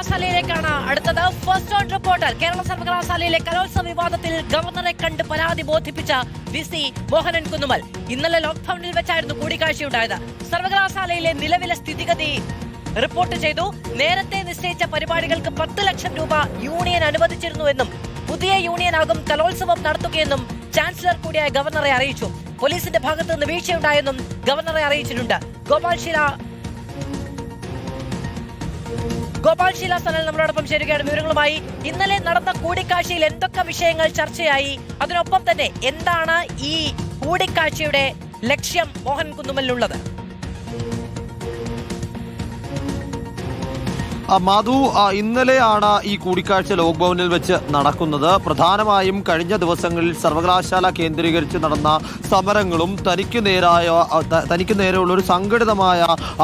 സർവകലാശാലയിലേക്കാണ് അടുത്തത്. First on reporter. Kerala സർവകലാശാലയിലെ കലോത്സവ വിവാദത്തിൽ ഗവർണറെ കണ്ട് പരാതി ബോധിപ്പിച്ച VC മോഹനൻ കുന്നുമ്മൽ. ഇന്നലെ ലോക്ക്ഡൌണിൽ വെച്ചായിരുന്നു കൂടിക്കാഴ്ചയുണ്ടായത്. സർവകലാശാലയിലെ നിലവിലെ സ്ഥിതിഗതി റിപ്പോർട്ട് ചെയ്തു. നേരത്തെ നിശ്ചയിച്ച പരിപാടികൾക്ക് 10 ലക്ഷം രൂപ യൂണിയൻ അനുവദിച്ചിരുന്നുവെന്നും പുതിയ യൂണിയനാകും കലോത്സവം നടത്തുകയെന്നും ചാൻസലർ കൂടിയായ ഗവർണറെ അറിയിച്ചു. പോലീസിന്റെ ഭാഗത്ത് നിന്ന് വീഴ്ചയുണ്ടായെന്നും ഗവർണറെ അറിയിച്ചിട്ടുണ്ട്. ഗോപാൽ ശീല സനൽ നമ്മളോടൊപ്പം ചേരുകയാണ് വിവരങ്ങളുമായി. ഇന്നലെ നടന്ന കൂടിക്കാഴ്ചയിൽ എന്തൊക്കെ വിഷയങ്ങൾ ചർച്ചയായി, അതിനൊപ്പം തന്നെ എന്താണ് ഈ കൂടിക്കാഴ്ചയുടെ ലക്ഷ്യം മോഹൻ കുന്നുമ്മലിനുള്ളത്? മാധു, ഇന്നലെയാണ് ഈ കൂടിക്കാഴ്ച ലോക് ഭവനിൽ വെച്ച് നടക്കുന്നത്. പ്രധാനമായും കഴിഞ്ഞ ദിവസങ്ങളിൽ സർവകലാശാല കേന്ദ്രീകരിച്ച് നടന്ന സമരങ്ങളും തനിക്ക് നേരെയുള്ള ഒരു സംഘടിതമായ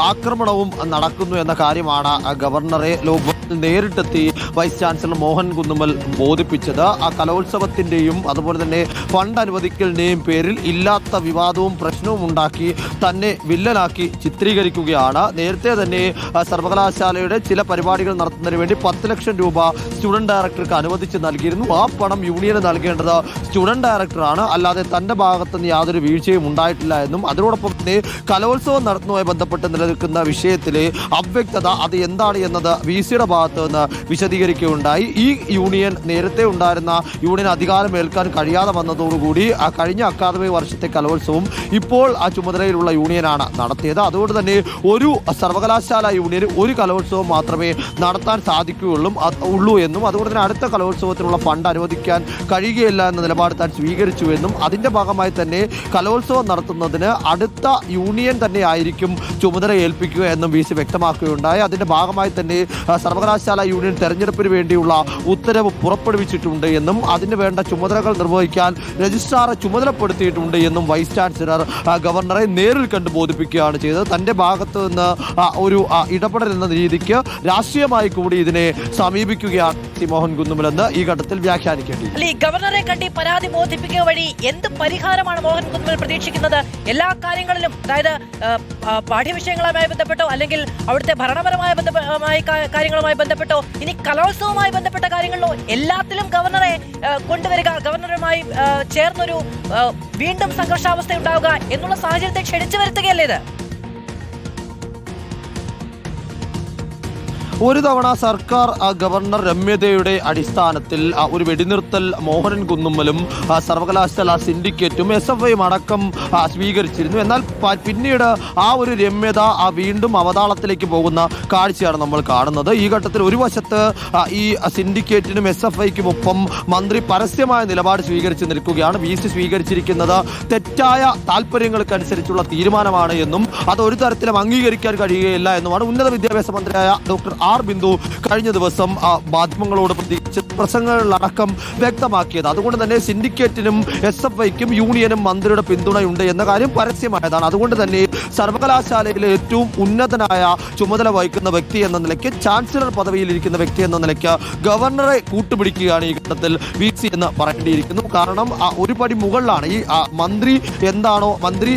ആക്രമണവും നടക്കുന്നു എന്ന കാര്യമാണ് ഗവർണറെ ലോക് ഭവനിൽ നേരിട്ടെത്തി വൈസ് ചാൻസലർ മോഹൻ കുന്നുമ്മൽ ബോധിപ്പിച്ചത്. ആ കലോത്സവത്തിന്റെയും അതുപോലെ തന്നെ ഫണ്ട് അനുവദിക്കലിന്റെയും പേരിൽ ഇല്ലാത്ത വിവാദവും പ്രശ്നവും ഉണ്ടാക്കി തന്നെ വില്ലനാക്കി ചിത്രീകരിക്കുകയാണ്. നേരത്തെ തന്നെ സർവകലാശാലയുടെ ചില പരിപാടികൾ നടത്തുന്നതിന് വേണ്ടി 10 ലക്ഷം രൂപ സ്റ്റുഡന്റ് ഡയറക്ടർക്ക് അനുവദിച്ച് നൽകിയിരുന്നു. ആ പണം യൂണിയന് നൽകേണ്ടത് സ്റ്റുഡന്റ് ഡയറക്ടറാണ്, അല്ലാതെ തന്റെ ഭാഗത്ത് നിന്ന് യാതൊരു വീഴ്ചയും ഉണ്ടായിട്ടില്ല എന്നും അതോടൊപ്പം തന്നെ കലോത്സവം നടത്തുന്നതുമായി ബന്ധപ്പെട്ട് നിലനിൽക്കുന്ന വിഷയത്തിലെ അവ്യക്തത അത് എന്താണ് എന്നത് VCയുടെ ഭാഗത്ത് നിന്ന് വിശദീകരിക്കുകയുണ്ടായി. ഈ യൂണിയൻ നേരത്തെ ഉണ്ടായിരുന്ന യൂണിയൻ അധികാരം ഏൽക്കാൻ കഴിയാതെ വന്നതോടുകൂടി കഴിഞ്ഞ അക്കാദമിക വർഷത്തെ കലോത്സവം ഇപ്പോൾ ആ ചുമതലയിലുള്ള യൂണിയനാണ് നടത്തിയത്. അതുകൊണ്ട് തന്നെ ഒരു സർവകലാശാല യൂണിയന് ഒരു കലോത്സവം മാത്രമേ നടത്താൻ സാധിക്കുകയുള്ളൂ എന്നും അതുകൊണ്ട് തന്നെ അടുത്ത കലോത്സവത്തിനുള്ള ഫണ്ട് അനുവദിക്കാൻ കഴിയുകയില്ല എന്ന നിലപാട് താൻ സ്വീകരിച്ചുവെന്നും അതിന്റെ ഭാഗമായി തന്നെ കലോത്സവം നടത്തുന്നതിന് അടുത്ത യൂണിയൻ തന്നെ ആയിരിക്കും ചുമതല ഏൽപ്പിക്കുക എന്നും VC വ്യക്തമാക്കുകയുണ്ടായി. അതിന്റെ ഭാഗമായി തന്നെ സർവകലാശാല യൂണിയൻ തെരഞ്ഞെടുപ്പിന് വേണ്ടിയുള്ള ഉത്തരവ് പുറപ്പെടുവിച്ചിട്ടുണ്ട് എന്നും അതിന് വേണ്ട ചുമതലകൾ നിർവഹിക്കാൻ രജിസ്ട്രാറെ ചുമതലപ്പെടുത്തിയിട്ടുണ്ട് എന്നും വൈസ് ചാൻസലർ ഗവർണറെ നേരിൽ കണ്ട് ബോധിപ്പിക്കുകയാണ് ചെയ്തത്. തന്റെ ഭാഗത്ത് നിന്ന് ഒരു ഇടപെടൽ എന്ന രീതിക്ക് രാഷ്ട്രീയമായി കൂടി ഇതിനെ സമീപിക്കുകയാണ് മോഹൻ കുന്നുമ്മലെന്ന് ഈ ഘട്ടത്തിൽ വ്യാഖ്യാനിക്കേണ്ടി. ഗവർണറെ കണ്ടി പരാതി ബോധിപ്പിക്കുക വഴി എന്ത് പരിഹാരമാണ് മോഹൻ കുന്നുമ്മൽ പ്രതീക്ഷിക്കുന്നത്? എല്ലാ കാര്യങ്ങളിലും, അതായത് പാഠ്യവിഷയങ്ങളുമായി ബന്ധപ്പെട്ടോ അല്ലെങ്കിൽ അവിടുത്തെ ഭരണപരമായ കാര്യങ്ങളുമായി ബന്ധപ്പെട്ടോ ഇനി കലോത്സവവുമായി ബന്ധപ്പെട്ട കാര്യങ്ങളിലോ എല്ലാത്തിലും ഗവർണറെ കൊണ്ടുവരിക, ഗവർണറുമായി ചേർന്നൊരു വീണ്ടും സംഘർഷാവസ്ഥ ഉണ്ടാവുക എന്നുള്ള സാഹചര്യത്തെ ക്ഷണിച്ചു വരുത്തുകയല്ലേ ഇത്? ഒരു തവണ സർക്കാർ ഗവർണർ രമ്യതയുടെ അടിസ്ഥാനത്തിൽ ഒരു വെടിനിർത്തൽ മോഹനൻ കുന്നുമ്മലും സർവകലാശാല സിൻഡിക്കേറ്റും SFIയും അടക്കം സ്വീകരിച്ചിരുന്നു. എന്നാൽ പിന്നീട് ആ ഒരു രമ്യത വീണ്ടും അവതാളത്തിലേക്ക് പോകുന്ന കാഴ്ചയാണ് നമ്മൾ കാണുന്നത്. ഈ ഘട്ടത്തിൽ ഒരു വശത്ത് ഈ സിൻഡിക്കേറ്റിനും SFIക്കും ഒപ്പം മന്ത്രി പരസ്യമായ നിലപാട് സ്വീകരിച്ച് നിൽക്കുകയാണ്. VC സ്വീകരിച്ചിരിക്കുന്നത് തെറ്റായ താല്പര്യങ്ങൾക്കനുസരിച്ചുള്ള തീരുമാനമാണ് എന്നും അത് ഒരു തരത്തിലും അംഗീകരിക്കാൻ കഴിയുകയില്ല എന്നുമാണ് ഉന്നത വിദ്യാഭ്യാസ മന്ത്രിയായ ഡോക്ടർ R ബിന്ദു കഴിഞ്ഞ ദിവസം മാധ്യമങ്ങളോട് പ്രതികരിച്ച് പ്രസംഗങ്ങളിലടക്കം വ്യക്തമാക്കിയത്. അതുകൊണ്ട് തന്നെ സിൻഡിക്കേറ്റിനും SFIക്കും യൂണിയനും മന്ത്രിയുടെ പിന്തുണയുണ്ട് എന്ന കാര്യം പരസ്യമായതാണ്. അതുകൊണ്ട് തന്നെ സർവകലാശാലയിലെ ഏറ്റവും ഉന്നതനായ ചുമതല വഹിക്കുന്ന വ്യക്തി എന്ന നിലയ്ക്ക്, ചാൻസലർ പദവിയിലിരിക്കുന്ന വ്യക്തി എന്ന നിലയ്ക്ക് ഗവർണറെ കൂട്ടുപിടിക്കുകയാണ് ഈ ഘട്ടത്തിൽ VC എന്ന് പറയേണ്ടിയിരിക്കുന്നു. കാരണം ഒരു പടി മുകളിലാണ് ഈ മന്ത്രി. എന്താണോ മന്ത്രി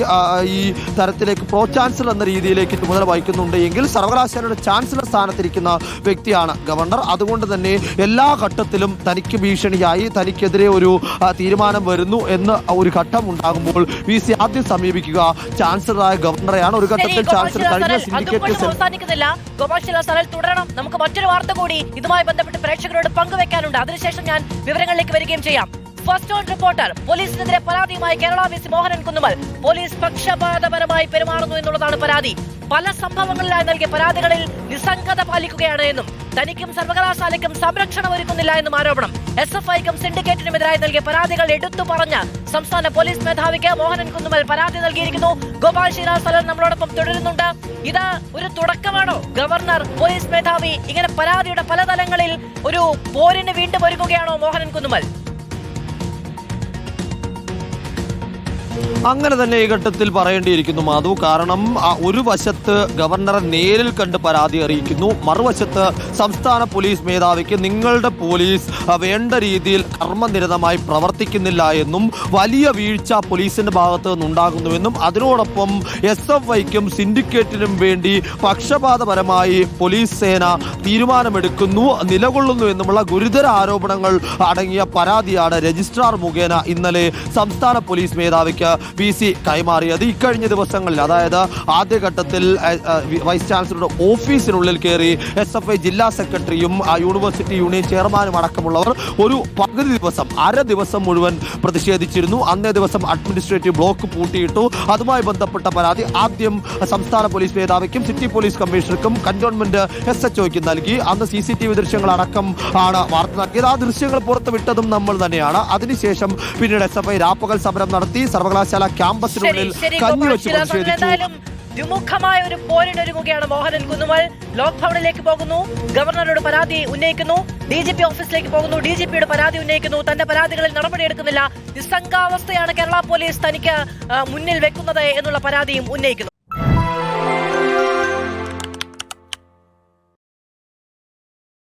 ഈ തരത്തിലേക്ക് പ്രോ ചാൻസലർ എന്ന രീതിയിലേക്ക് ചുമതല വഹിക്കുന്നുണ്ട് എങ്കിൽ സർവകലാശാലയുടെ ചാൻസലർ സ്ഥാനത്തിരിക്കുന്ന വ്യക്തിയാണ് ഗവർണർ. അതുകൊണ്ട് തന്നെ എല്ലാ ഘട്ടത്തിലും തനിക്ക് ഭീഷണിയായി തനിക്കെതിരെ ഒരു തീരുമാനം വരുന്നു എന്ന് ഒരു ഘട്ടം ഉണ്ടാകുമ്പോൾ VC ആദ്യം സമീപിക്കുക ചാൻസലറായ ഗവർണറെയാണ്. ഒരു ഘട്ടത്തിൽ ചാൻസലർ കഴിഞ്ഞ സിൻഡിക്കേറ്റ് അവസാനിക്കുന്നില്ല. ഗോപാൽ ശീല സനൽ തുടരണം. നമുക്ക് മറ്റൊരു വാർത്ത കൂടി ഇതുമായി ബന്ധപ്പെട്ട് പ്രേക്ഷകരോട് പങ്കുവെക്കാനുണ്ട്. അതിനുശേഷം ഞാൻ വിവരങ്ങളിലേക്ക് വരികയും ചെയ്യാം. First on Reporter. പോലീസിനെതിരെ പരാതിയുമായി കേരള VC മോഹനൻ കുന്നുമ്മൽ. പോലീസ് പക്ഷപാതപരമായി പെരുമാറുന്നു എന്നുള്ളതാണ് പരാതി. പല സംഭവങ്ങളിലായി നൽകിയ പരാതികളിൽ നിസ്സംഗത പാലിക്കുകയാണ് എന്നും തനിക്കും സർവകലാശാലയ്ക്കും സംരക്ഷണം ഒരുക്കുന്നില്ല എന്നും ആരോപണം. SFIക്കും സിൻഡിക്കേറ്റിനുമെതിരായി നൽകിയ പരാതികൾ എടുത്തു പറഞ്ഞ് സംസ്ഥാന പോലീസ് മേധാവിക്ക് മോഹനൻ കുന്നുമ്മൽ പരാതി നൽകിയിരിക്കുന്നു. ഗോപാൽ ശീല സനൽ നമ്മളോടൊപ്പം തുടരുന്നുണ്ട്. ഇത് ഒരു തുടക്കമാണോ? ഗവർണർ, പോലീസ് മേധാവി ഇങ്ങനെ പരാതിയുടെ പല തലങ്ങളിൽ ഒരു പോരിന് വീണ്ടും ഒരുങ്ങുകയാണോ മോഹനൻ കുന്നുമ്മൽ? അങ്ങനെ തന്നെ ഈ ഘട്ടത്തിൽ പറയേണ്ടിയിരിക്കുന്നു മാധു. കാരണം ഒരു വശത്ത് ഗവർണറെ നേരിൽ കണ്ട് പരാതി അറിയിക്കുന്നു, മറുവശത്ത് സംസ്ഥാന പോലീസ് മേധാവിക്ക് നിങ്ങളുടെ പോലീസ് വേണ്ട രീതിയിൽ കർമ്മനിരതമായി പ്രവർത്തിക്കുന്നില്ല എന്നും വലിയ വീഴ്ച പോലീസിന്റെ ഭാഗത്ത് നിന്നുണ്ടാകുന്നുവെന്നും അതിനോടൊപ്പം SFIക്കും സിൻഡിക്കേറ്റിനും വേണ്ടി പക്ഷപാതപരമായി പോലീസ് സേന തീരുമാനമെടുക്കുന്നു, നിലകൊള്ളുന്നു എന്നുമുള്ള ഗുരുതര ആരോപണങ്ങൾ അടങ്ങിയ പരാതിയാണ് രജിസ്ട്രാർ മുഖേന ഇന്നലെ സംസ്ഥാന പോലീസ് മേധാവിക്ക് PC കൈമാറിയത്. ഇക്കഴിഞ്ഞ ദിവസങ്ങളിൽ, അതായത് ആദ്യഘട്ടത്തിൽ വൈസ് ചാൻസലറുടെ ഓഫീസിനുള്ളിൽ കയറി SFI ജില്ലാ സെക്രട്ടറിയും യൂണിവേഴ്സിറ്റി യൂണിയൻ ചെയർമാനും അടക്കമുള്ളവർ ഒരു പകുതി ദിവസം, അര ദിവസം മുഴുവൻ പ്രതിഷേധിച്ചിരുന്നു. അന്നേ ദിവസം അഡ്മിനിസ്ട്രേറ്റീവ് ബ്ലോക്ക് പൂട്ടിയിട്ടു. അതുമായി ബന്ധപ്പെട്ട പരാതി ആദ്യം സംസ്ഥാന പോലീസ് മേധാവിക്കും സിറ്റി പോലീസ് കമ്മീഷണർക്കും കന്റോൺമെന്റ് SHOയ്ക്കും നൽകി. അന്ന് CCTV ദൃശ്യങ്ങൾ അടക്കം ആണ് വാർത്ത നൽകിയത്. ആ ദൃശ്യങ്ങൾ പുറത്ത് വിട്ടതും നമ്മൾ തന്നെയാണ്. അതിനുശേഷം പിന്നീട് SFI രാപ്പകൽ സമരം നടത്തി സർവകലാശാല ക്യാമ്പസിനുള്ളിൽ കഞ്ഞി വെച്ച് പ്രതിഷേധിച്ചു. വിമുഖമായ ഒരു പോരിനൊരുങ്ങുകയാണ് മോഹനൻ കുന്നുമൽ. ലോക് ഭവനിലേക്ക് പോകുന്നു, ഗവർണറോട് പരാതി ഉന്നയിക്കുന്നു, DGP ഓഫീസിലേക്ക് പോകുന്നു, DGPയുടെ പരാതി ഉന്നയിക്കുന്നു, തന്റെ പരാതികളിൽ നടപടിയെടുക്കുന്നില്ല, നിസ്സംഗാവസ്ഥയാണ് കേരള പോലീസ് തനിക്ക് മുന്നിൽ വെക്കുന്നത് എന്നുള്ള പരാതിയും ഉന്നയിക്കുന്നു.